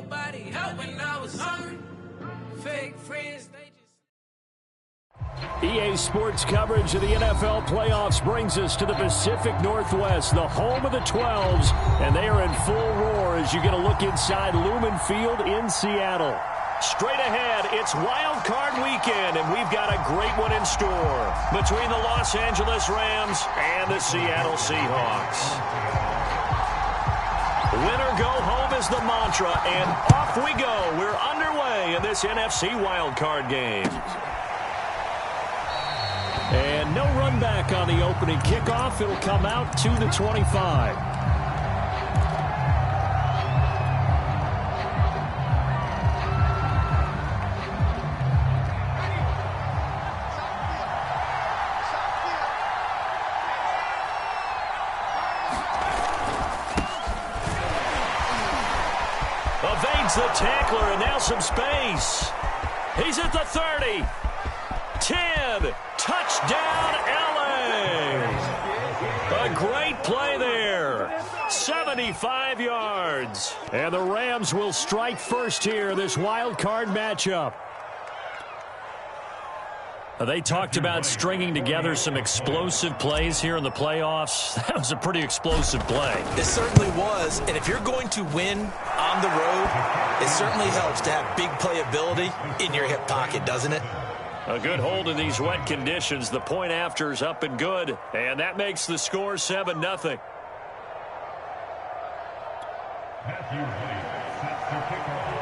nobody helped when I was hungry. Fake friends, they just... EA Sports coverage of the NFL playoffs brings us to the Pacific Northwest, the home of the 12s, and they are in full roar as you get a look inside Lumen Field in Seattle. Straight ahead, it's Wild Card Weekend, and we've got a great one in store between the Los Angeles Rams and the Seattle Seahawks. Winner go home is the mantra, and off we go. We're underway in this NFC Wild Card game. And no run back on the opening kickoff. It'll come out to the 25. Evades the tackler, and now some space. He's at the 30. 10. Touchdown, LA. A great play there. 75 yards. And the Rams will strike first here, this wild card matchup. They talked about stringing together some explosive plays here in the playoffs. That was a pretty explosive play. It certainly was. And if you're going to win on the road, it certainly helps to have big playability in your hip pocket, doesn't it? A good hold in these wet conditions. The point after is up and good. And that makes the score 7-0. Matthew White sets the kickoff.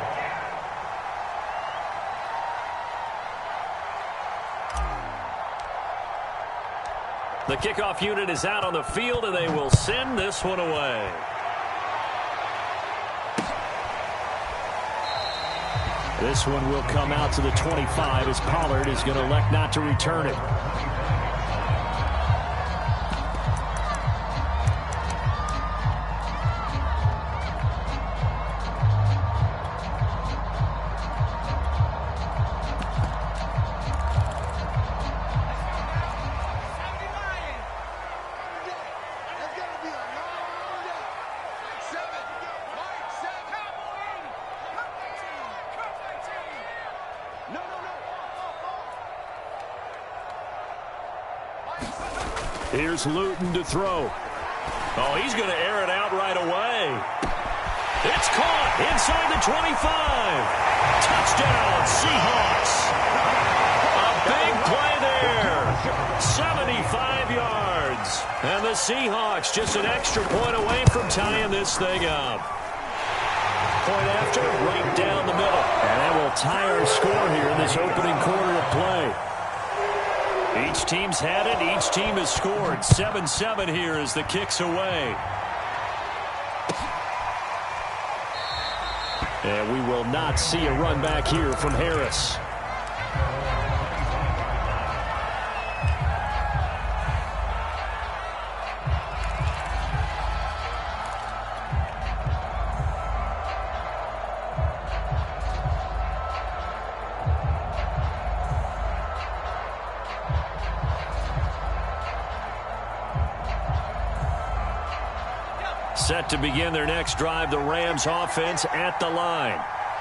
The kickoff unit is out on the field, and they will send this one away. This one will come out to the 25 as Pollard is going to elect not to return it. Here's Luton to throw. Oh, he's going to air it out right away. It's caught inside the 25. Touchdown, Seahawks. A big play there. 75 yards. And the Seahawks just an extra point away from tying this thing up. Point after, right down the middle. And that will tie our score here in this opening quarter of play. Each team's had it. Each team has scored. 7-7 here as the kick's away. And we will not see a run back here from Harris. Set to begin their next drive, the Rams offense at the line.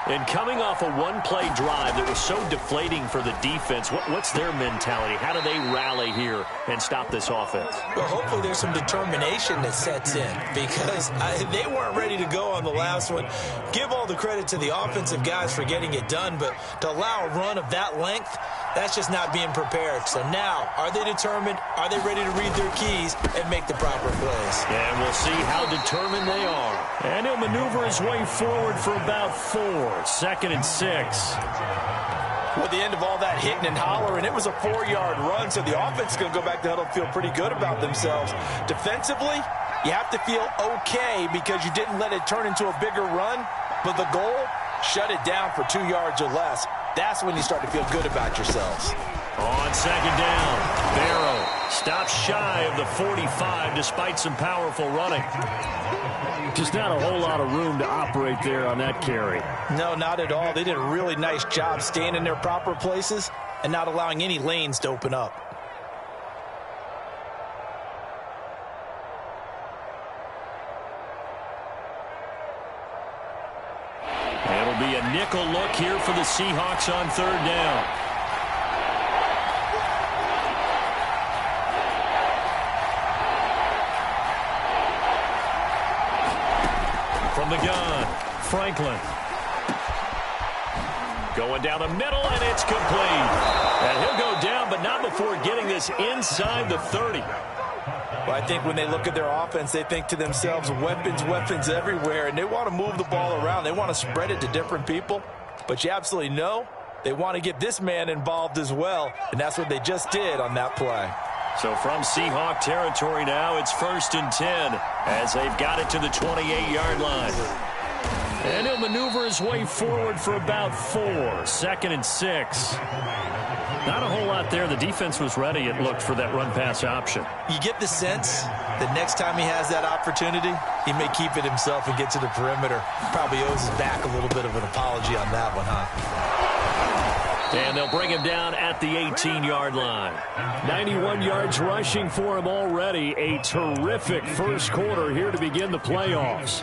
And coming off a one-play drive that was so deflating for the defense, what's their mentality? How do they rally here and stop this offense? Well, hopefully there's some determination that sets in because they weren't ready to go on the last one. Give all the credit to the offensive guys for getting it done, but to allow a run of that length, that's just not being prepared. So now, are they determined? Are they ready to read their keys and make the proper plays? And we'll see how determined they are. And he'll maneuver his way forward for about 4. 2nd and 6. Well, the end of all that hitting and hollering, it was a 4-yard run, so the offense is going to go back to huddle and feel pretty good about themselves. Defensively, you have to feel okay because you didn't let it turn into a bigger run, but the goal, shut it down for 2 yards or less. That's when you start to feel good about yourselves. On 2nd down, Barrow stops shy of the 45 despite some powerful running. Just not a whole lot of room to operate there on that carry. No, not at all. They did a really nice job staying in their proper places and not allowing any lanes to open up. It'll be a nickel look here for the Seahawks on third down. From the gun, Franklin. Going down the middle, and it's complete. And he'll go down, but not before getting this inside the 30. Well, I think when they look at their offense, they think to themselves, weapons, weapons everywhere, and they want to move the ball around. They want to spread it to different people. But you absolutely know they want to get this man involved as well, and that's what they just did on that play. So from Seahawk territory now, it's 1st and 10 as they've got it to the 28-yard line. And he'll maneuver his way forward for about 4. 2nd and 6. Not a whole lot there. The defense was ready, it looked, for that run-pass option. You get the sense that next time he has that opportunity, he may keep it himself and get to the perimeter. Probably owes his back a little bit of an apology on that one, huh? And they'll bring him down at the 18-yard line. 91 yards rushing for him already. A terrific first quarter here to begin the playoffs.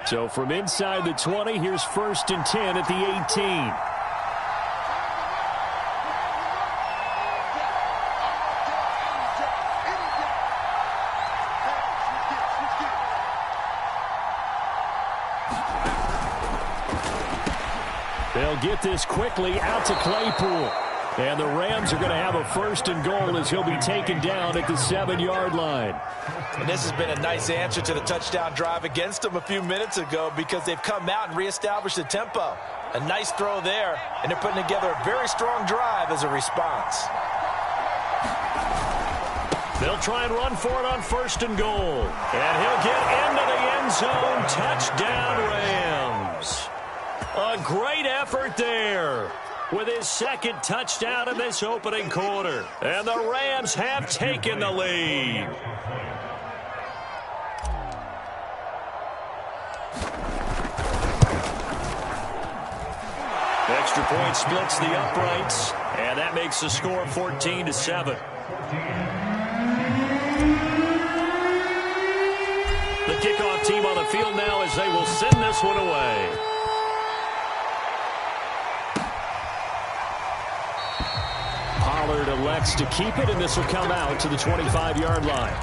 So from inside the 20, here's 1st and 10 at the 18. They'll get this quickly out to Claypool. And the Rams are going to have a 1st and goal as he'll be taken down at the 7-yard line. And this has been a nice answer to the touchdown drive against them a few minutes ago because they've come out and reestablished the tempo. A nice throw there, and they're putting together a very strong drive as a response. They'll try and run for it on 1st and goal. And he'll get into the end zone. Touchdown, Rams. A great effort there with his 2nd touchdown in this opening quarter. And the Rams have taken the lead. Extra point splits the uprights, and that makes the score 14-7. The kickoff team on the field now as they will send this one away. Pollard elects to keep it, and this will come out to the 25-yard line.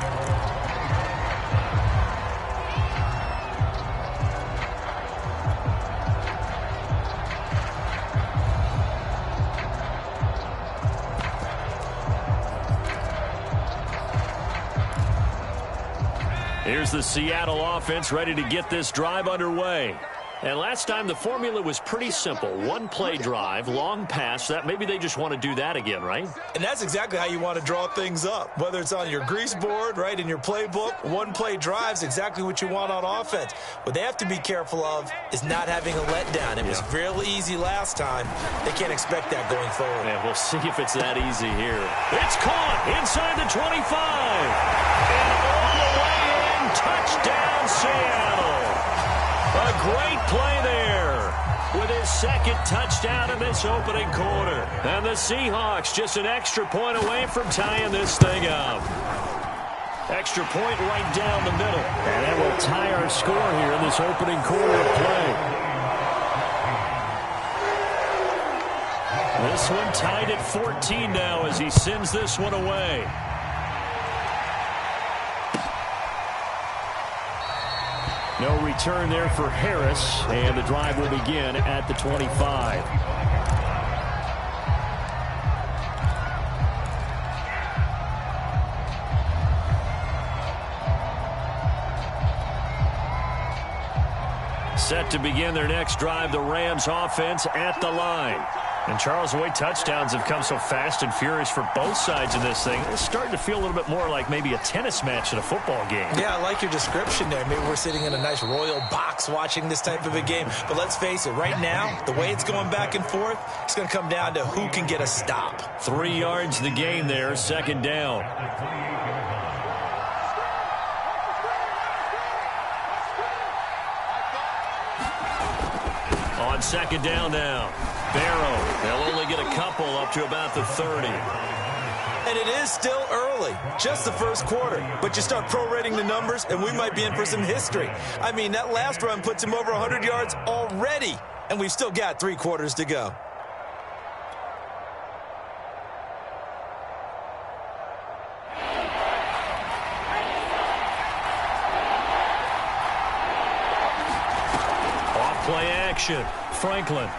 Here's the Seattle offense ready to get this drive underway. And last time the formula was pretty simple. One play drive, long pass. That maybe they just want to do that again, right? And that's exactly how you want to draw things up. Whether it's on your grease board, right, in your playbook, one play drive is exactly what you want on offense. What they have to be careful of is not having a letdown. It was real easy last time. They can't expect that going forward. Yeah, we'll see if it's that easy here. It's caught inside the 25. And all the way in, touchdown Seattle. A great play there with his 2nd touchdown in this opening quarter. And the Seahawks just an extra point away from tying this thing up. Extra point right down the middle. And that will tie our score here in this opening quarter of play. This one tied at 14 now as he sends this one away. No return there for Harris, and the drive will begin at the 25. Set to begin their next drive, the Rams offense at the line. And Charles, the way touchdowns have come so fast and furious for both sides in this thing, it's starting to feel a little bit more like maybe a tennis match in a football game. Yeah, I like your description there. Maybe we're sitting in a nice royal box watching this type of a game. But let's face it, right now, the way it's going back and forth, it's going to come down to who can get a stop. 3 yards the gain there, 2nd down. On 2nd down now. Barrow, they'll only get a couple up to about the 30. And it is still early, just the first quarter. But you start prorating the numbers, and we might be in for some history. I mean, that last run puts him over 100 yards already, and we've still got 3 quarters to go. Off-play action. Franklin.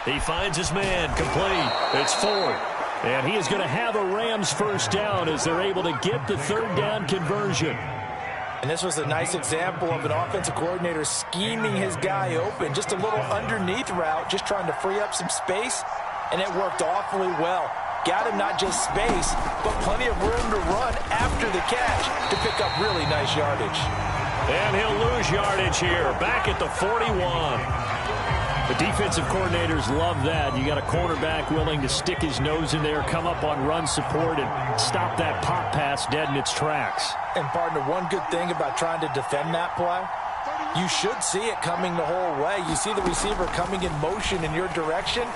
He finds his man, complete. It's Ford. And he is going to have a Rams first down as they're able to get the third down conversion. And this was a nice example of an offensive coordinator scheming his guy open. Just a little underneath route, just trying to free up some space, and it worked awfully well. Got him not just space, but plenty of room to run after the catch to pick up really nice yardage. And he'll lose yardage here, back at the 41. The defensive coordinators love that. You got a quarterback willing to stick his nose in there, come up on run support, and stop that pop pass dead in its tracks. And, partner, one good thing about trying to defend that play, you should see it coming the whole way. You see the receiver coming in motion in your direction.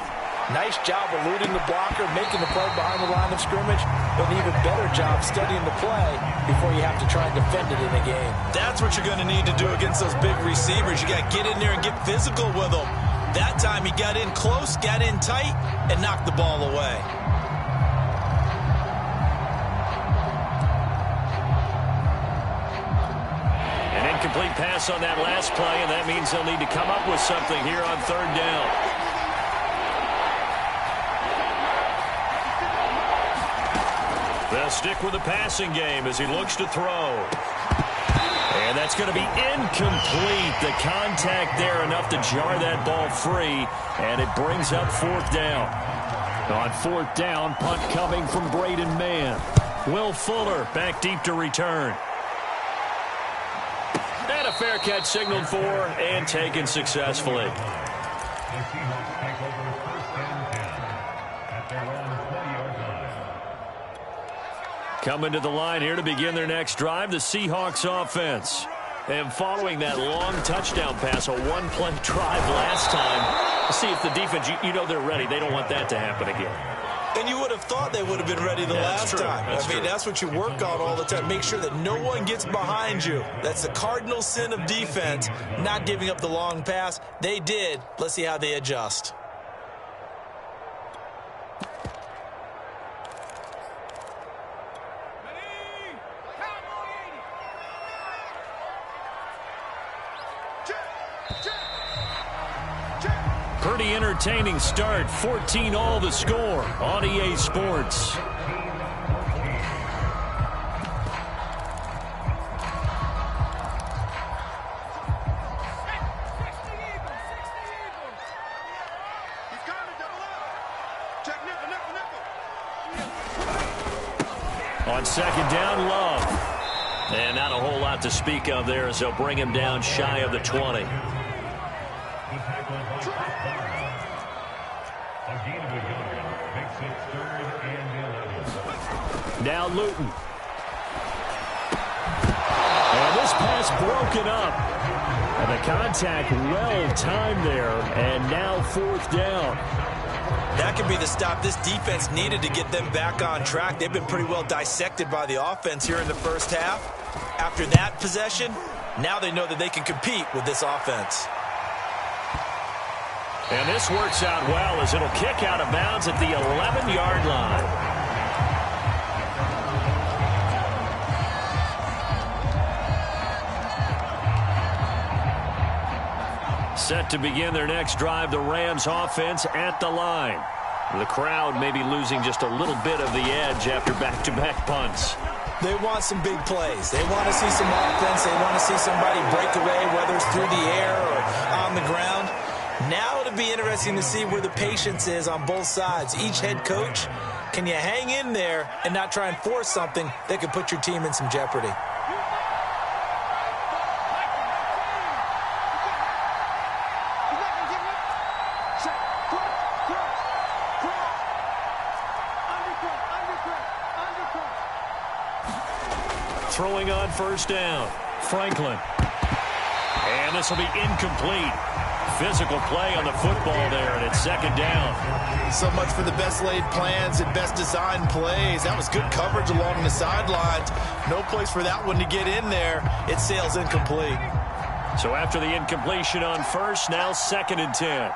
Nice job eluding the blocker, making the play behind the line of scrimmage, but an even better job studying the play before you have to try and defend it in a game. That's what you're going to need to do against those big receivers. You got to get in there and get physical with them. That time he got in close, got in tight, and knocked the ball away. An incomplete pass on that last play, and that means they'll need to come up with something here on third down. They'll stick with the passing game as he looks to throw. And that's going to be incomplete. The contact there enough to jar that ball free, and it brings up fourth down. On fourth down, punt coming from Braden Mann. Will Fuller back deep to return. And a fair catch signaled for and taken successfully. The Seahawks take over first and 10 at their own 20-yard line. Coming to the line here to begin their next drive, the Seahawks offense. And following that long touchdown pass, a one-play drive last time, see if the defense, you know they're ready. They don't want that to happen again. And you would have thought they would have been ready the last time. That's what you work on all the time. Make sure that no one gets behind you. That's the cardinal sin of defense, not giving up the long pass. They did. Let's see how they adjust. Pretty entertaining start. 14-all the score on EA Sports. On second down, Love. And not a whole lot to speak of there as they'll bring him down shy of the 20. Now Luton. And this pass broken up. And the contact well timed there. And now fourth down. That could be the stop this defense needed to get them back on track. They've been pretty well dissected by the offense here in the first half. After that possession, now they know that they can compete with this offense. And this works out well as it'll kick out of bounds at the 11-yard line. Set to begin their next drive, the Rams offense at the line. The crowd may be losing just a little bit of the edge after back-to-back punts. They want some big plays. They want to see some offense. They want to see somebody break away, whether it's through the air or on the ground. Now it'll be interesting to see where the patience is on both sides. Each head coach, can you hang in there and not try and force something that could put your team in some jeopardy? Throwing on first down, Franklin. And this will be incomplete. physical play on the football there, and it's second down. So much for the best laid plans and best designed plays. That was good coverage along the sidelines. No place for that one to get in there. It sails incomplete. So after the incompletion on first, now 2nd and 10.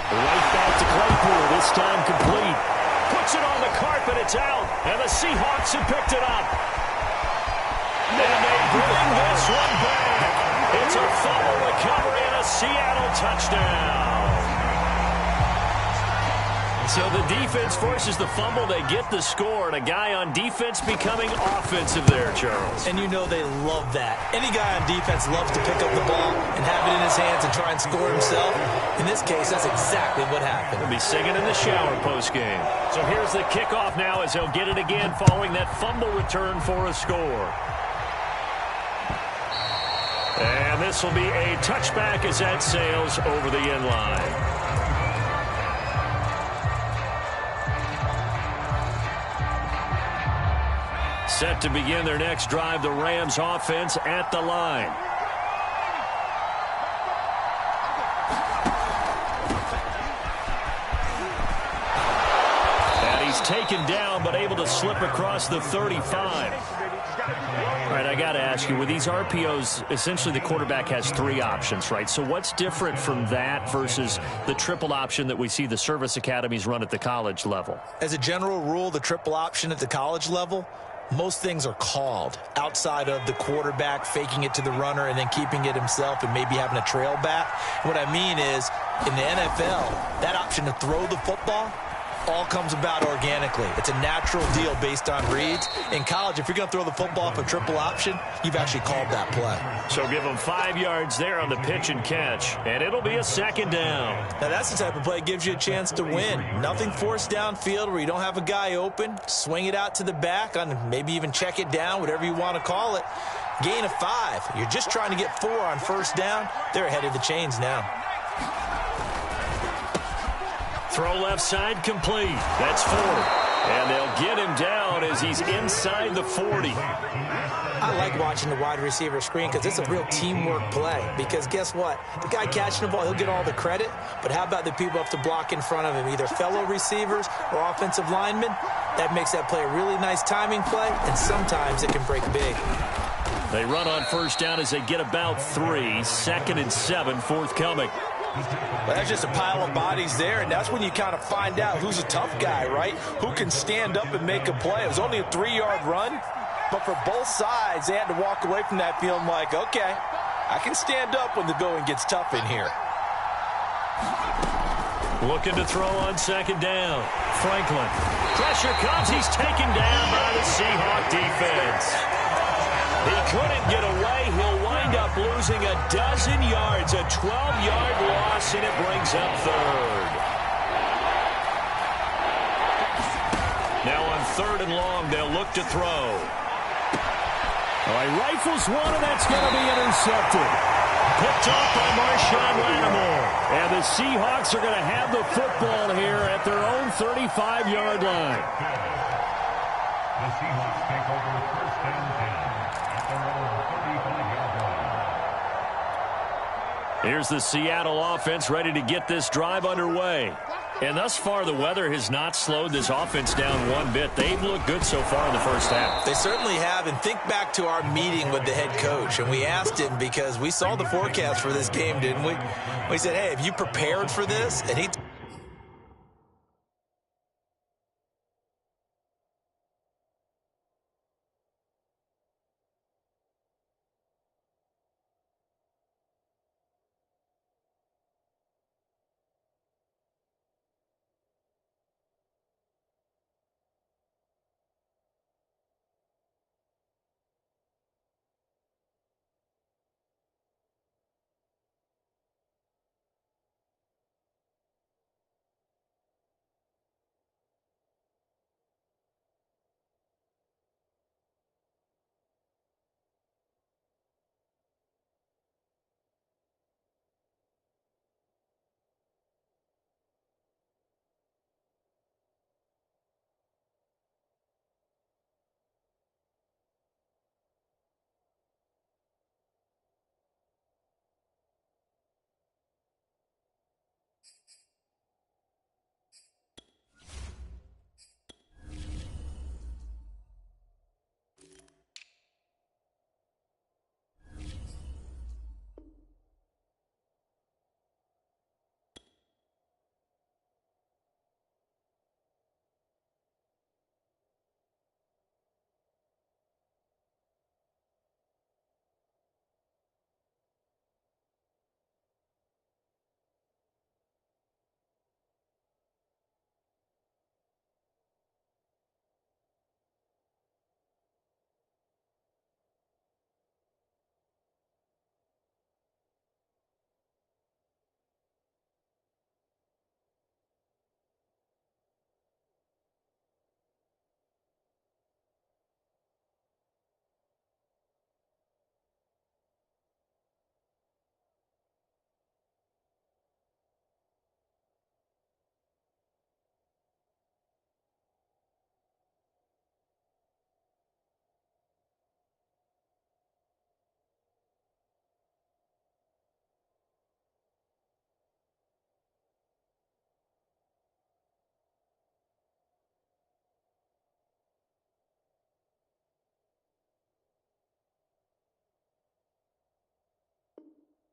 Right back to Claypool, this time complete. Puts it on the carpet, it's out, and the Seahawks have picked it up. And they bring this one back. It's a fumble recovery and a Seattle touchdown. So the defense forces the fumble. They get the score, and a guy on defense becoming offensive there, Charles. And you know they love that. Any guy on defense loves to pick up the ball and have it in his hands and try and score himself. In this case, that's exactly what happened. He'll be singing in the shower post-game. So here's the kickoff now as he'll get it again following that fumble return for a score. And this will be a touchback as that sails over the end line. Set to begin their next drive, the Rams offense at the line. And he's taken down but able to slip across the 35. All right, I got to ask you, with these RPOs, essentially the quarterback has 3 options, right? So what's different from that versus the triple option that we see the service academies run at the college level? As a general rule, the triple option at the college level, most things are called outside of the quarterback faking it to the runner and then keeping it himself and maybe having a trail back. What I mean is, in the NFL, that option to throw the football all comes about organically. It's a natural deal based on reads. In college, if you're going to throw the football off a triple option, you've actually called that play. So give them 5 yards there on the pitch and catch, and it'll be a 2nd down. Now, that's the type of play that gives you a chance to win. Nothing forced downfield where you don't have a guy open. Swing it out to the back, on maybe even check it down, whatever you want to call it. Gain of 5. You're just trying to get 4 on first down. They're ahead of the chains now. Throw left side complete. That's 4. And they'll get him down as he's inside the 40. I like watching the wide receiver screen because it's a real teamwork play. Because guess what? The guy catching the ball, he'll get all the credit. But how about the people up to block in front of him, either fellow receivers or offensive linemen? That makes that play a really nice timing play, and sometimes it can break big. They run on first down as they get about 3. 2nd and 7 forthcoming. Well, that's just a pile of bodies there, and that's when you kind of find out who's a tough guy, right? Who can stand up and make a play. It was only a 3-yard run, but for both sides, they had to walk away from that feeling like, okay, I can stand up when the going gets tough in here. Looking to throw on 2nd down. Franklin. Pressure comes. He's taken down by the Seahawk defense. He couldn't get away. He'll wind up losing a dozen yards, a 12-yard loss, and it brings up 3rd. Now on 3rd and long, they'll look to throw. All right, rifles one, and that's going to be intercepted. Picked off by Marshawn Lattimore. And the Seahawks are going to have the football here at their own 35-yard line. The Seahawks take over first and 10 at their own 35-yard line. Here's the Seattle offense ready to get this drive underway. And thus far, the weather has not slowed this offense down one bit. They've looked good so far in the first half. They certainly have, and think back to our meeting with the head coach, and we asked him because we saw the forecast for this game, didn't we? We said, hey, have you prepared for this? And he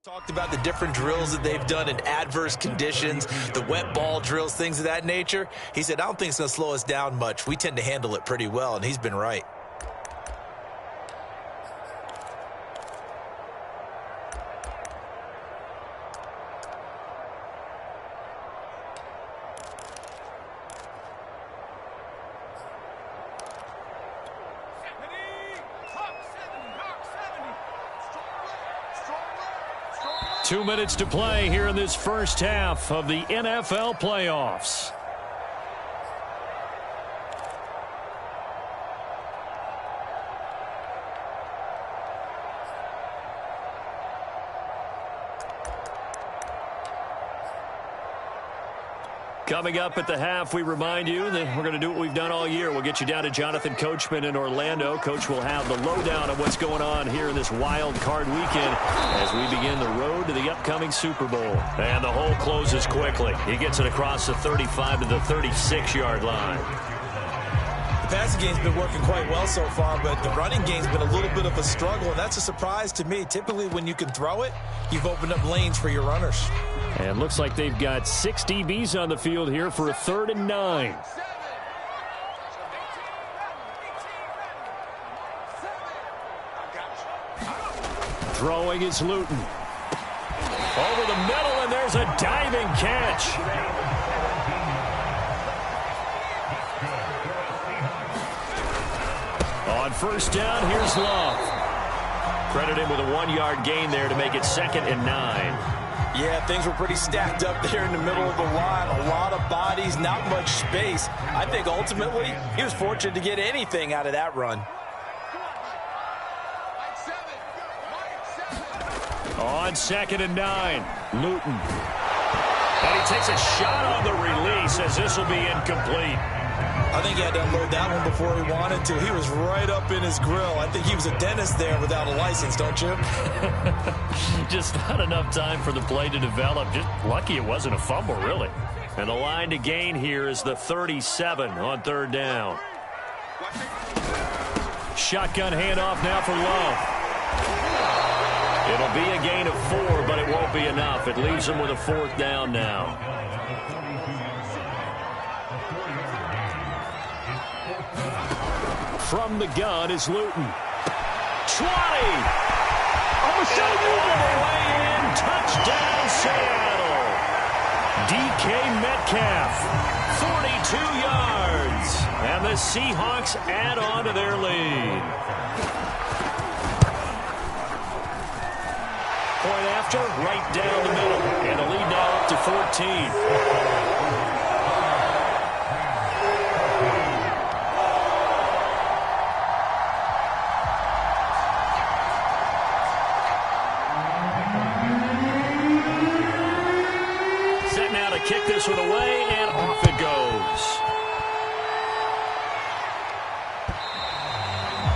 Talked about the different drills that they've done in adverse conditions, the wet ball drills, things of that nature. He said, I don't think it's going to slow us down much. We tend to handle it pretty well, and he's been right. Two minutes to play here in this first half of the NFL playoffs. Coming up at the half, we remind you that we're going to do what we've done all year. We'll get you down to Jonathan Coachman in Orlando. Coach will have the lowdown of what's going on here in this wild card weekend as we begin the road to the upcoming Super Bowl. And the hole closes quickly. He gets it across the 35 to the 36-yard line. The passing game's been working quite well so far, but the running game's been a little bit of a struggle, and that's a surprise to me. Typically, when you can throw it, you've opened up lanes for your runners. And looks like they've got 6 DBs on the field here for a 3rd and 9. Throwing is Luton. Over the middle, and there's a diving catch. On first down, here's Love. Credit him with a 1-yard gain there to make it 2nd and 9. Yeah, things were pretty stacked up there in the middle of the line. A lot of bodies, not much space. I think ultimately he was fortunate to get anything out of that run. On 2nd and 9, Luton. And he takes a shot on the release as this will be incomplete. I think he had to unload that one before he wanted to. He was right up in his grill. I think he was a dentist there without a license, don't you? Just not enough time for the play to develop. Just lucky it wasn't a fumble, really. And the line to gain here is the 37 on 3rd down. Shotgun handoff now for Love. It'll be a gain of 4, but it won't be enough. It leaves them with a 4th down now. From the gun is Luton. 20! I'm show you all the way in. Touchdown, Seattle. DK Metcalf, 42 yards. And the Seahawks add on to their lead. Point after, right down the middle. And the lead now up to 14. Kick this one away, and off it goes.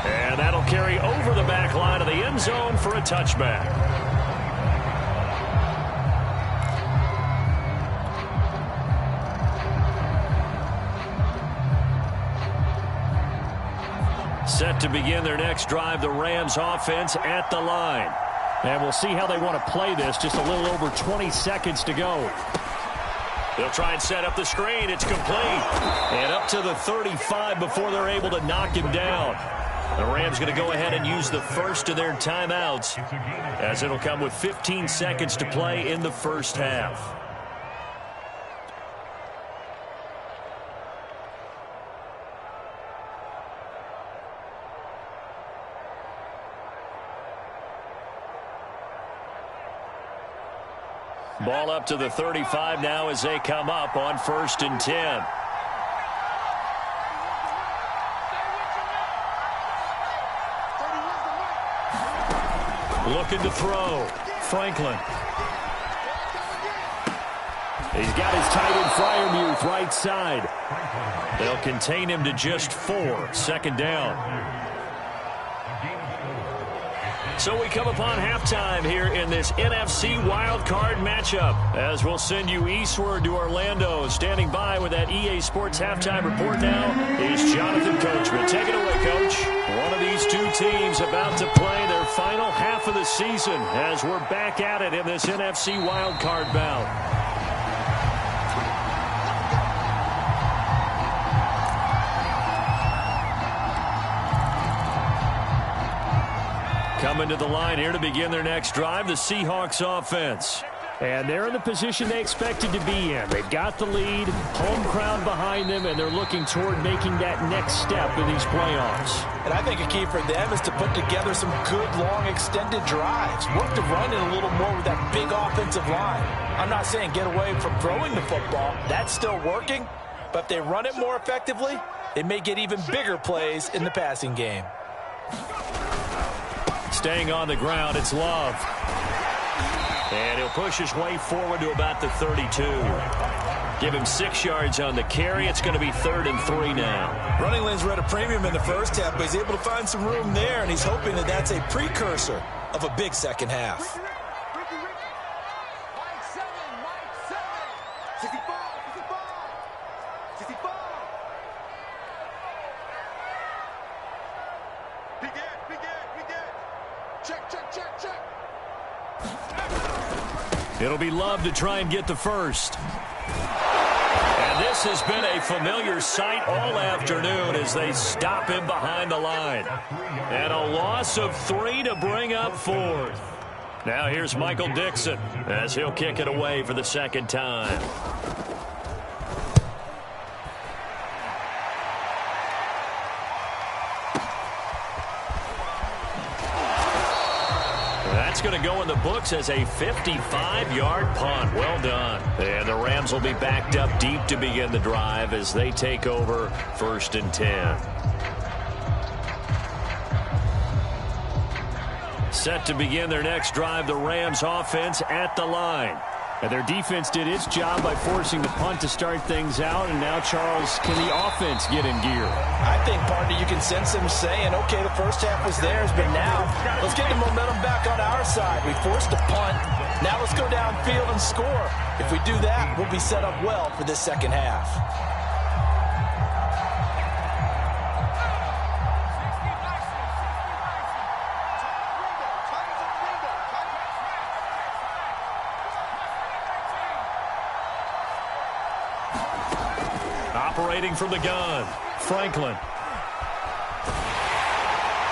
And that'll carry over the back line of the end zone for a touchback. Set to begin their next drive, the Rams offense at the line. And we'll see how they want to play this. Just a little over 20 seconds to go. They'll try and set up the screen. It's complete. And up to the 35 before they're able to knock him down. The Rams going to go ahead and use the first of their timeouts, as it'll come with 15 seconds to play in the first half. Ball up to the 35 now as they come up on 1st and 10. Looking to throw. Franklin. He's got his tight end Freiermuth right side. They'll contain him to just 4. 2nd down. So we come upon halftime here in this NFC wildcard matchup, as we'll send you eastward to Orlando. Standing by with that EA Sports halftime report now is Jonathan Coachman. Take it away, Coach. One of these two teams about to play their final half of the season as we're back at it in this NFC wildcard bout. Coming to the line here to begin their next drive, the Seahawks offense. And they're in the position they expected to be in. They've got the lead, home crowd behind them, and they're looking toward making that next step in these playoffs. And I think a key for them is to put together some good, long, extended drives. Work the run in a little more with that big offensive line. I'm not saying get away from throwing the football. That's still working. But if they run it more effectively, they may get even bigger plays in the passing game. Staying on the ground, it's Love. And he'll push his way forward to about the 32. Give him 6 yards on the carry. It's going to be 3rd and 3 now. Running lanes were at a premium in the first half, but he's able to find some room there, and he's hoping that that's a precursor of a big second half. It'll be Love to try and get the first. And this has been a familiar sight all afternoon as they stop him behind the line. And a loss of 3 to bring up 4th. Now here's Michael Dixon as he'll kick it away for the second time. That's going to go in the books as a 55-yard punt. Well done. And the Rams will be backed up deep to begin the drive as they take over 1st and 10. Set to begin their next drive, the Rams offense at the line. And their defense did its job by forcing the punt to start things out. And now, Charles, can the offense get in gear? I think, partner, you can sense them saying, okay, the first half was theirs, but now let's get the momentum back on our side. We forced a punt. Now let's go downfield and score. If we do that, we'll be set up well for this second half. Operating from the gun, Franklin.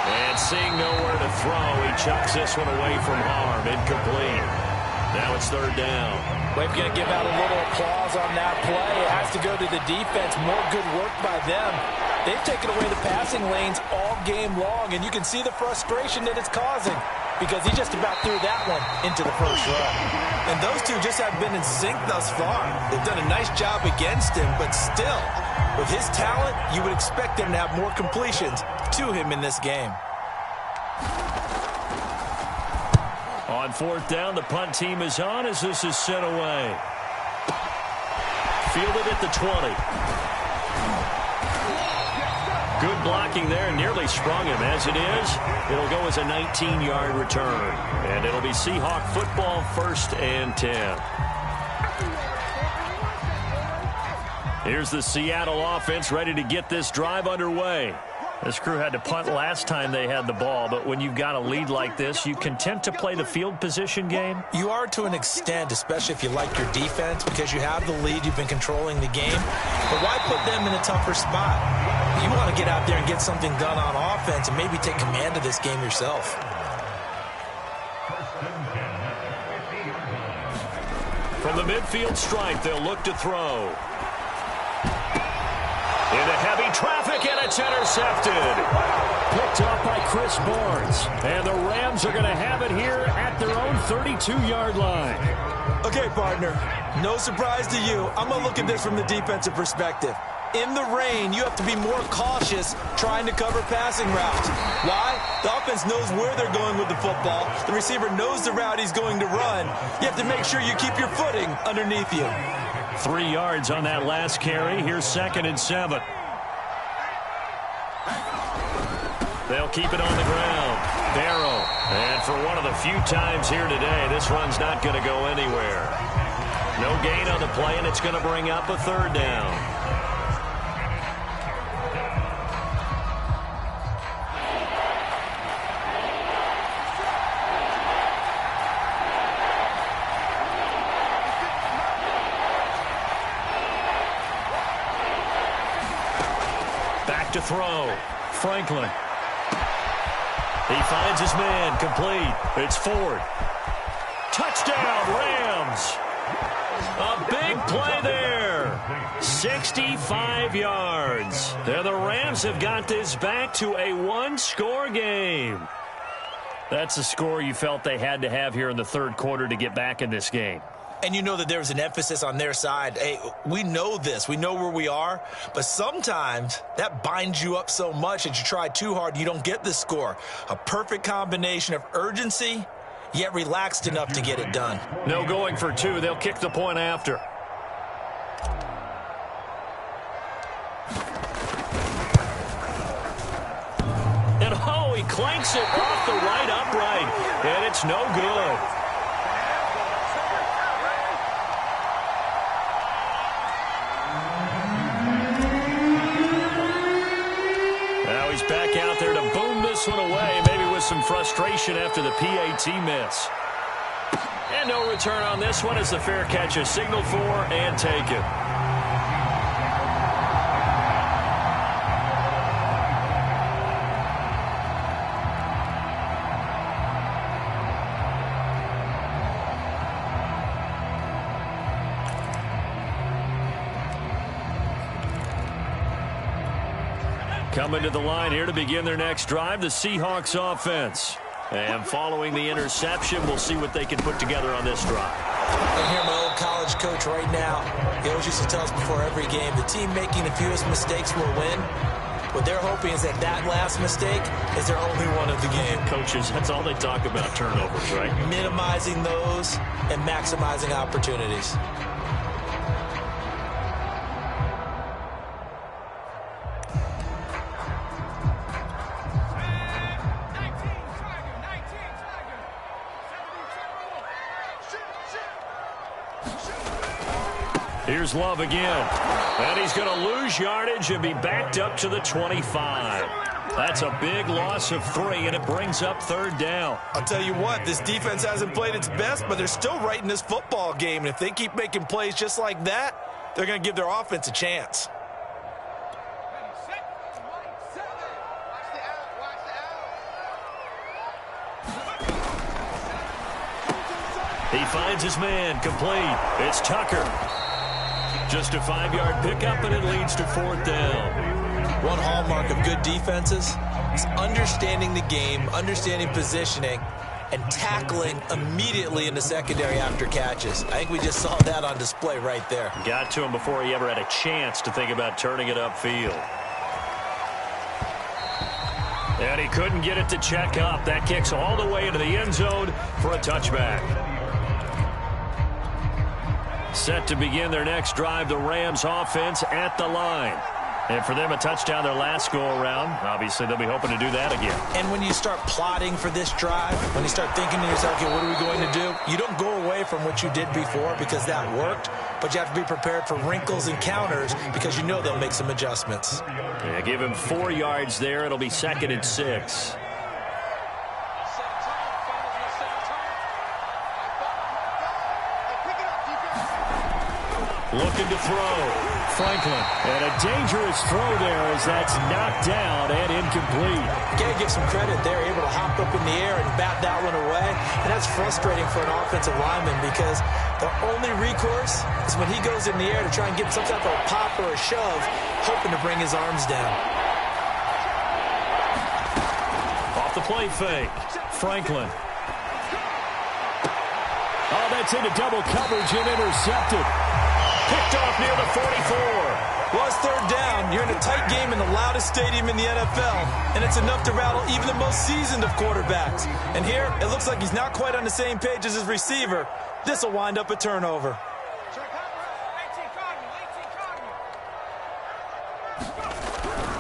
And seeing nowhere to throw, he chucks this one away from harm. Incomplete. Now it's 3rd down. We're going to give out a little applause on that play. It has to go to the defense. More good work by them. They've taken away the passing lanes all game long, and you can see the frustration that it's causing because he just about threw that one into the first row. And those two just haven't been in sync thus far. They've done a nice job against him, but still, with his talent, you would expect them to have more completions to him in this game. On 4th down, the punt team is on as this is sent away. Fielded at the 20. Good blocking there, nearly sprung him. As it is, it'll go as a 19-yard return. And it'll be Seahawk football, 1st and 10. Here's the Seattle offense ready to get this drive underway. This crew had to punt last time they had the ball, but when you've got a lead like this, you content to play the field position game? You are to an extent, especially if you like your defense, because you have the lead, you've been controlling the game. But why put them in a tougher spot? You want to get out there and get something done on offense and maybe take command of this game yourself. From the midfield stripe, they'll look to throw. Into heavy traffic, and it's intercepted. Picked up by Chris Barnes. And the Rams are going to have it here at their own 32-yard line. Okay, partner, no surprise to you. I'm going to look at this from the defensive perspective. In the rain, you have to be more cautious trying to cover passing routes. Why? The offense knows where they're going with the football. The receiver knows the route he's going to run. You have to make sure you keep your footing underneath you. 3 yards on that last carry. Here's 2nd and 7. They'll keep it on the ground. Barrow. And for one of the few times here today, this run's not going to go anywhere. No gain on the play, and it's going to bring up a 3rd down. Back to throw. Franklin. He finds his man, complete. It's Ford. Touchdown, Rams. A big play there. 65 yards. And the Rams have got this back to a one-score game. That's a score you felt they had to have here in the third quarter to get back in this game. And you know that there's an emphasis on their side. Hey, we know this. We know where we are. But sometimes that binds you up so much that you try too hard, you don't get the score. A perfect combination of urgency, yet relaxed enough to get it done. No going for two. They'll kick the point after. And oh, he clanks it off the right upright. And it's no good. Back out there to boom this one away, maybe with some frustration after the PAT miss. And no return on this one as the fair catch is signaled for and taken. Coming to the line here to begin their next drive, the Seahawks offense. And following the interception, we'll see what they can put together on this drive. I hear my old college coach right now. He always used to tell us before every game, the team making the fewest mistakes will win. What they're hoping is that that last mistake is their only one of the game. Coaches, that's all they talk about, turnovers, right? Minimizing those and maximizing opportunities. Here's Love again. And he's going to lose yardage and be backed up to the 25. That's a big loss of 3, and it brings up third down. I'll tell you what, this defense hasn't played its best, but they're still right in this football game. And if they keep making plays just like that, they're going to give their offense a chance. He finds his man, complete. It's Tucker. Just a 5-yard pickup, and it leads to fourth down. One hallmark of good defenses is understanding the game, understanding positioning, and tackling immediately in the secondary after catches. I think we just saw that on display right there. Got to him before he ever had a chance to think about turning it upfield. And he couldn't get it to check up. That kicks all the way into the end zone for a touchback. Set to begin their next drive, the Rams offense at the line. And for them, a touchdown their last go-around. Obviously, they'll be hoping to do that again. And when you start plotting for this drive, when you start thinking to yourself, okay, what are we going to do? You don't go away from what you did before because that worked, but you have to be prepared for wrinkles and counters because you know they'll make some adjustments. Yeah, give him 4 yards there. It'll be 2nd and 6. Looking to throw. Franklin. And a dangerous throw there as that's knocked down and incomplete. Got to give some credit there. Able to hop up in the air and bat that one away. And that's frustrating for an offensive lineman because the only recourse is when he goes in the air to try and get some type of a pop or a shove, hoping to bring his arms down. Off the play fake. Franklin. Oh, that's into double coverage and intercepted. Picked off near the 44. Well, it's third down. You're in a tight game in the loudest stadium in the NFL, and it's enough to rattle even the most seasoned of quarterbacks. And here, it looks like he's not quite on the same page as his receiver. This will wind up a turnover.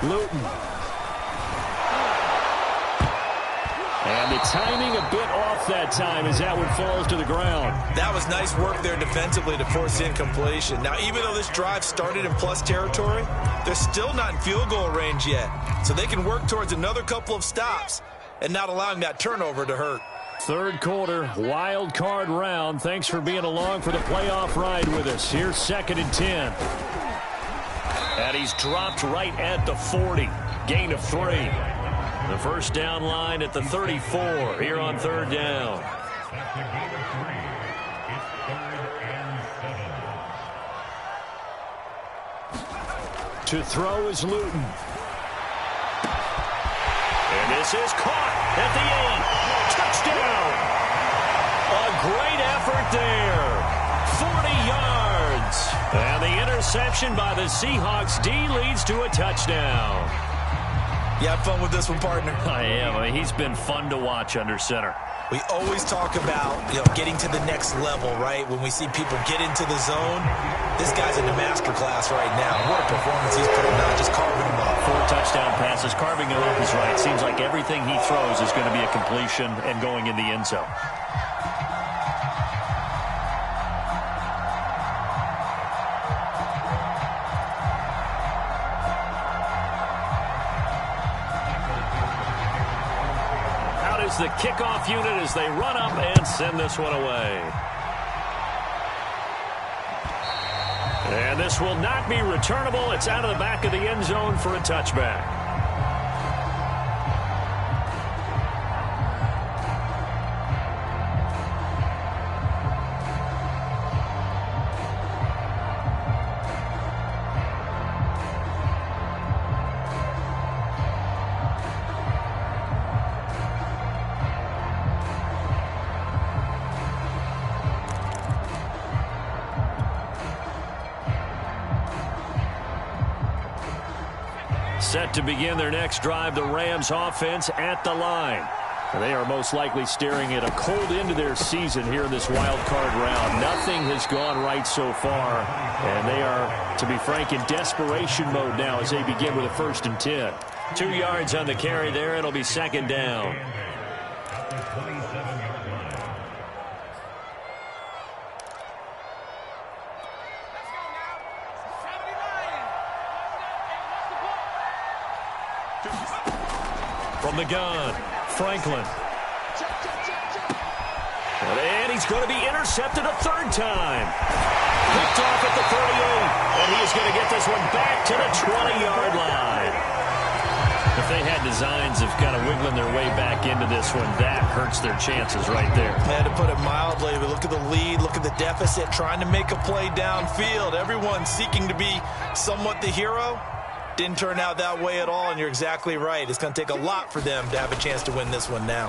Luton. And the timing a bit off that time as that one falls to the ground. That was nice work there defensively to force the incompletion. Now, even though this drive started in plus territory, they're still not in field goal range yet. So they can work towards another couple of stops and not allowing that turnover to hurt. Third quarter, wild card round. Thanks for being along for the playoff ride with us. Here's 2nd and 10. And he's dropped right at the 40. Gain of 3. The first down line at the 34 here on third down. That's a gain of 3. It's 3rd and 7. To throw is Luton. And this is caught at the 8. Touchdown. A great effort there. 40 yards. And the interception by the Seahawks D leads to a touchdown. You have fun with this one, partner? I am. I mean, he's been fun to watch under center. We always talk about, getting to the next level, right? When we see people get into the zone, this guy's in the master class right now. What a performance he's putting on, just carving them up. 4 touchdown passes. Carving him up is right. Seems like everything he throws is going to be a completion and going in the end zone. The kickoff unit as they run up and send this one away. And this will not be returnable. It's out of the back of the end zone for a touchback. Set to begin their next drive, the Rams offense at the line. They are most likely staring at a cold end to their season here in this wild card round. Nothing has gone right so far, and they are, to be frank, in desperation mode now as they begin with a 1st and 10. 2 yards on the carry there. It'll be 2nd down. At the 27-yard line. From the gun, Franklin. And he's going to be intercepted a 3rd time. Picked off at the 38. And he is going to get this one back to the 20-yard line. If they had designs of kind of wiggling their way back into this one, that hurts their chances right there. Man, to put it mildly, but look at the lead, look at the deficit, trying to make a play downfield. Everyone seeking to be somewhat the hero. Didn't turn out that way at all, and you're exactly right. It's going to take a lot for them to have a chance to win this one now.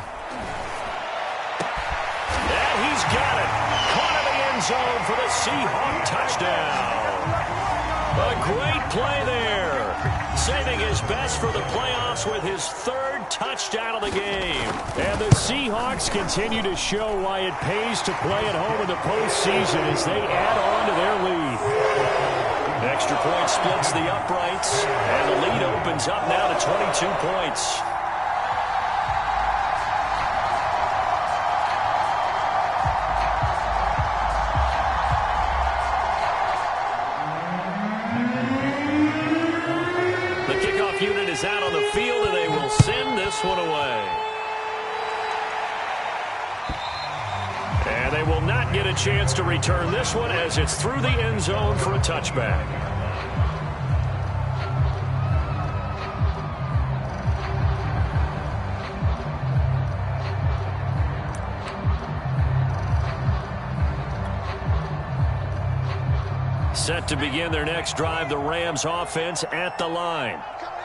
And he's got it. Caught in the end zone for the Seahawk touchdown. A great play there. Saving his best for the playoffs with his 3rd touchdown of the game. And the Seahawks continue to show why it pays to play at home in the postseason as they add on to their lead. Extra point splits the uprights, and the lead opens up now to 22 points. The kickoff unit is out on the field, and they will send this one away. And they will not get a chance to return this one as it's through the end zone for a touchback. Set to begin their next drive, the Rams offense at the line.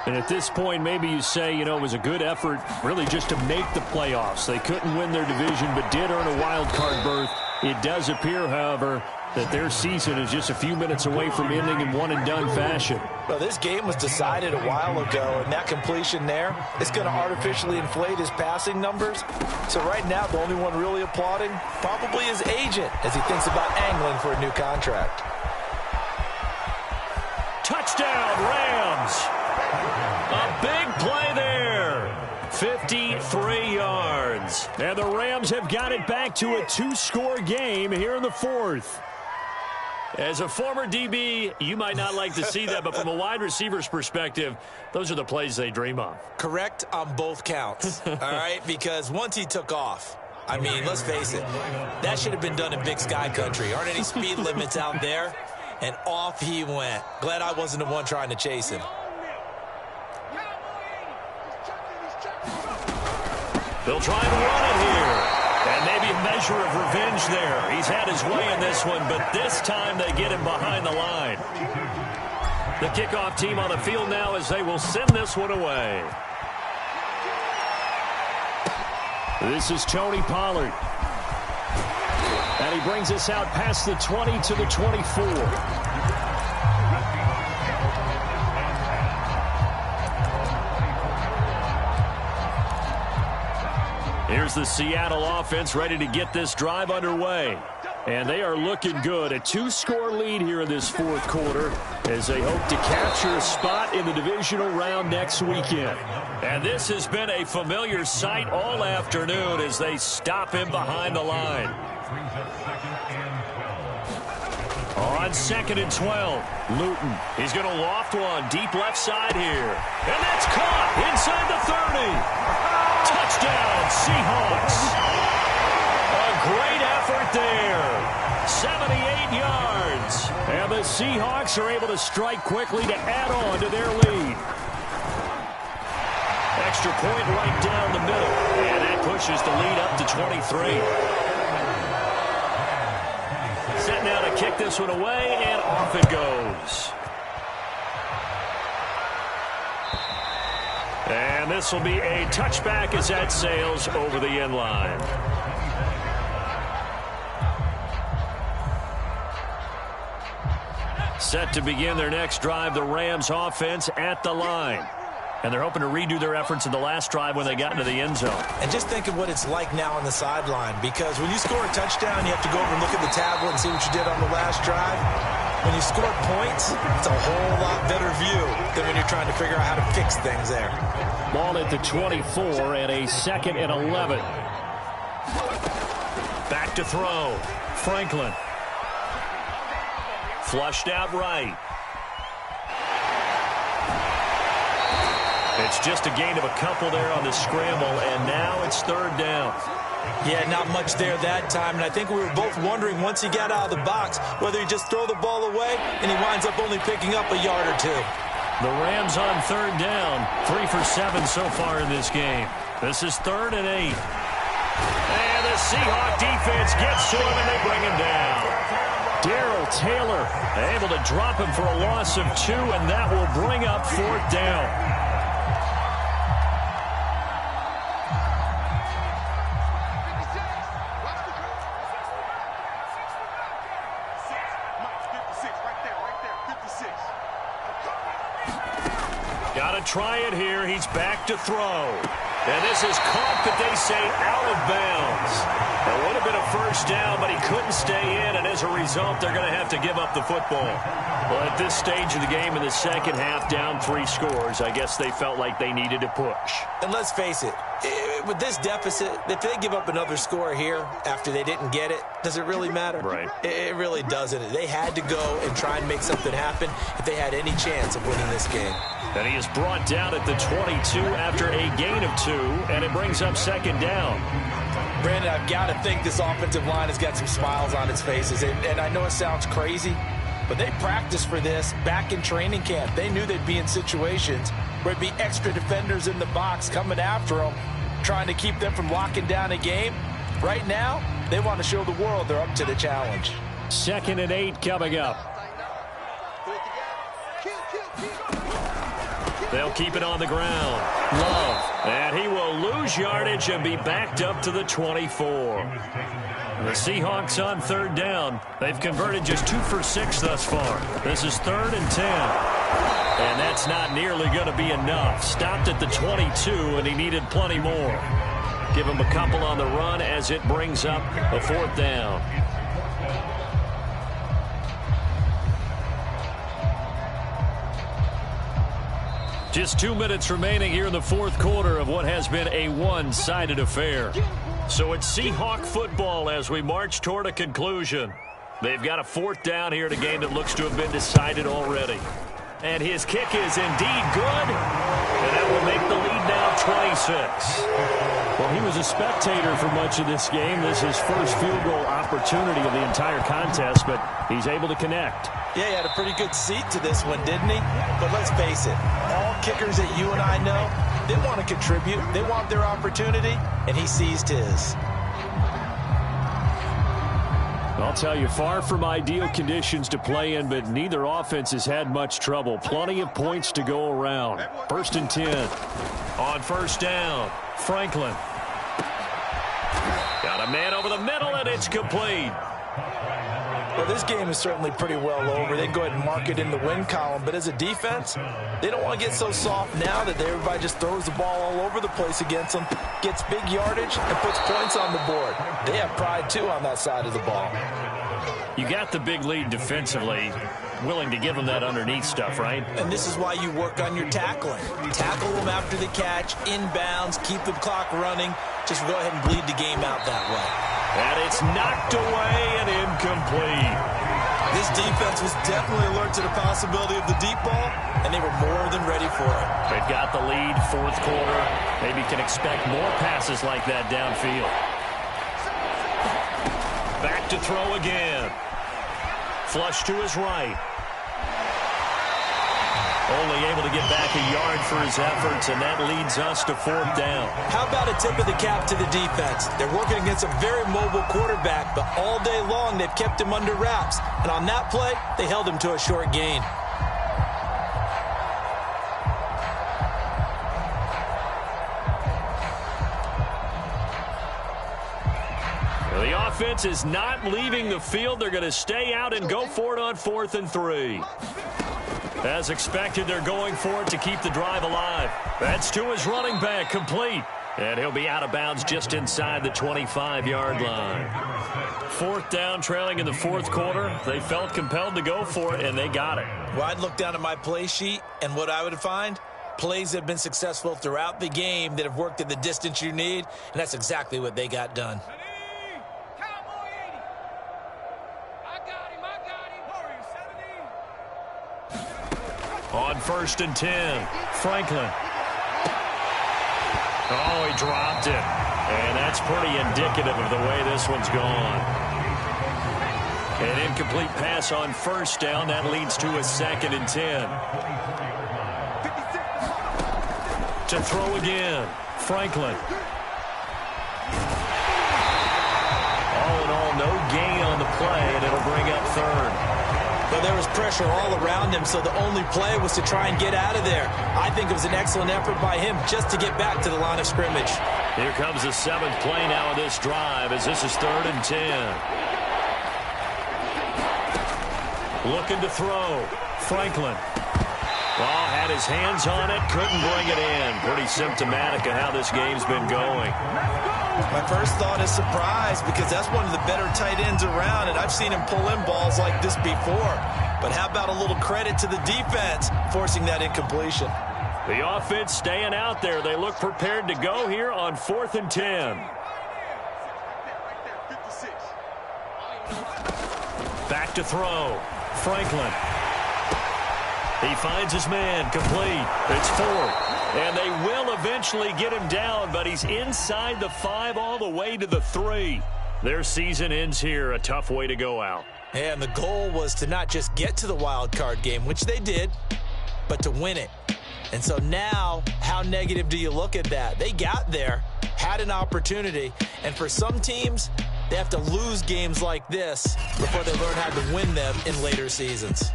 And at this point, maybe you say, it was a good effort really just to make the playoffs. They couldn't win their division, but did earn a wild card berth. It does appear, however, that their season is just a few minutes away from ending in one-and-done fashion. Well, this game was decided a while ago, and that completion there is going to artificially inflate his passing numbers. So right now, the only one really applauding probably his agent as he thinks about angling for a new contract. Touchdown, Rams! A big play there. 53 yards. And the Rams have got it back to a 2-score game here in the 4th. As a former DB, you might not like to see that, but from a wide receiver's perspective, those are the plays they dream of. Correct on both counts, all right? Because once he took off, I mean, let's face it, that should have been done in Big Sky country. Aren't any speed limits out there? And off he went. Glad I wasn't the one trying to chase him. They'll try and run it here. And maybe a measure of revenge there. He's had his way in this one, but this time they get him behind the line. The kickoff team on the field now as they will send this one away. This is Tony Pollard. And he brings us out past the 20 to the 24. Here's the Seattle offense ready to get this drive underway. And they are looking good. A 2-score lead here in this fourth quarter as they hope to capture a spot in the divisional round next weekend. And this has been a familiar sight all afternoon as they stop him behind the line. On 2nd and 12, Luton. He's going to loft one deep left side here. And that's caught inside the 30. Touchdown, Seahawks. A great effort there. 78 yards. And the Seahawks are able to strike quickly to add on to their lead. Extra point right down the middle. And that pushes the lead up to 23. Set now to kick this one away, and off it goes. And this will be a touchback as that sails over the end line. Set to begin their next drive, the Rams offense at the line. And they're hoping to redo their efforts in the last drive when they got into the end zone. And just think of what it's like now on the sideline, because when you score a touchdown, you have to go over and look at the tablet and see what you did on the last drive. When you score points, it's a whole lot better view than when you're trying to figure out how to fix things there. Ball at the 24 and a 2nd and 11. Back to throw. Franklin. Flushed out right. It's just a gain of a couple there on the scramble, and now it's 3rd down. Yeah, not much there that time, and I think we were both wondering once he got out of the box whether he'd just throw the ball away, and he winds up only picking up a yard or two. The Rams on 3rd down, 3 for 7 so far in this game. This is 3rd and 8. And the Seahawk defense gets to him, and they bring him down. Darrell Taylor able to drop him for a loss of 2, and that will bring up 4th down. Got to try it here. He's back to throw. And this is caught, but they say out of bounds. It would have been a 1st down, but he couldn't stay in, and as a result, they're going to have to give up the football. Well, at this stage of the game in the second half, down 3 scores, I guess they felt like they needed to push. And let's face it, with this deficit, if they give up another score here after they didn't get it, does it really matter? Right. It really doesn't. They had to go and try and make something happen if they had any chance of winning this game. And he is brought down at the 22 after a gain of 2, and it brings up 2nd down. Brandon, I've got to think this offensive line has got some smiles on its faces. And I know it sounds crazy, but they practiced for this back in training camp. They knew they'd be in situations where it'd be extra defenders in the box coming after them, trying to keep them from locking down a game. Right now, they want to show the world they're up to the challenge. 2nd and 8 coming up. They'll keep it on the ground. Love. And he will lose yardage and be backed up to the 24. The Seahawks on 3rd down. They've converted just 2 for 6 thus far. This is 3rd and 10. And that's not nearly going to be enough. Stopped at the 22, and he needed plenty more. Give him a couple on the run as it brings up a 4th down. Just 2 minutes remaining here in the 4th quarter of what has been a one-sided affair. So it's Seahawk football as we march toward a conclusion. They've got a 4th down here in a game that looks to have been decided already. And his kick is indeed good. And that will make the lead now 26. Well, he was a spectator for much of this game. This is his first field goal opportunity of the entire contest, but he's able to connect. Yeah, he had a pretty good seat to this one, didn't he? But let's face it, all kickers that you and I know, they want to contribute. They want their opportunity, and he seized his. I'll tell you, far from ideal conditions to play in, but neither offense has had much trouble. Plenty of points to go around. 1st and 10. On first down, Franklin. Got a man over the middle, and it's complete. Well, this game is certainly pretty well over. They can go ahead and mark it in the win column. But as a defense, they don't want to get so soft now that everybody just throws the ball all over the place against them, gets big yardage, and puts points on the board. They have pride, too, on that side of the ball. You got the big lead defensively, willing to give them that underneath stuff, right? And this is why you work on your tackling. Tackle them after the catch, inbounds, keep the clock running. Just go ahead and bleed the game out that way. And it's knocked away and incomplete. This defense was definitely alert to the possibility of the deep ball, and they were more than ready for it. They've got the lead, 4th quarter. Maybe can expect more passes like that downfield. Back to throw again. Flush to his right. Only able to get back a yard for his efforts, and that leads us to 4th down. How about a tip of the cap to the defense? They're working against a very mobile quarterback, but all day long they've kept him under wraps. And on that play, they held him to a short gain. The offense is not leaving the field. They're going to stay out and go for it on 4th and 3. As expected, they're going for it to keep the drive alive. That's to his running back, complete. And he'll be out of bounds just inside the 25-yard line. 4th down, trailing in the 4th quarter. They felt compelled to go for it, and they got it. Well, I'd look down at my play sheet, and what I would find, plays that have been successful throughout the game that have worked at the distance you need, and that's exactly what they got done. On 1st and 10, Franklin. Oh, he dropped it. And that's pretty indicative of the way this one's gone. An incomplete pass on 1st down. That leads to a 2nd and 10. To throw again, Franklin. All in all, no gain on the play, and it'll bring up 3rd. Well, there was pressure all around him, so the only play was to try and get out of there. I think it was an excellent effort by him just to get back to the line of scrimmage. Here comes the 7th play now of this drive as this is 3rd and 10. Looking to throw. Franklin. Well, had his hands on it, couldn't bring it in. Pretty symptomatic of how this game's been going. My first thought is surprise because that's one of the better tight ends around, and I've seen him pull in balls like this before. But how about a little credit to the defense forcing that incompletion? The offense staying out there. They look prepared to go here on 4th and 10. Back to throw. Franklin. He finds his man, complete. It's 4th. And they will eventually get him down, but he's inside the 5 all the way to the 3. Their season ends here, a tough way to go out. And the goal was to not just get to the wild card game, which they did, but to win it. And so now, how negative do you look at that? They got there, had an opportunity, and for some teams, they have to lose games like this before they learn how to win them in later seasons.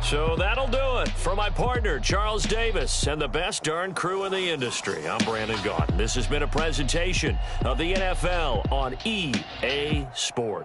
So that'll do it for my partner, Charles Davis, and the best darn crew in the industry. I'm Brandon Gaudin. This has been a presentation of the NFL on EA Sports.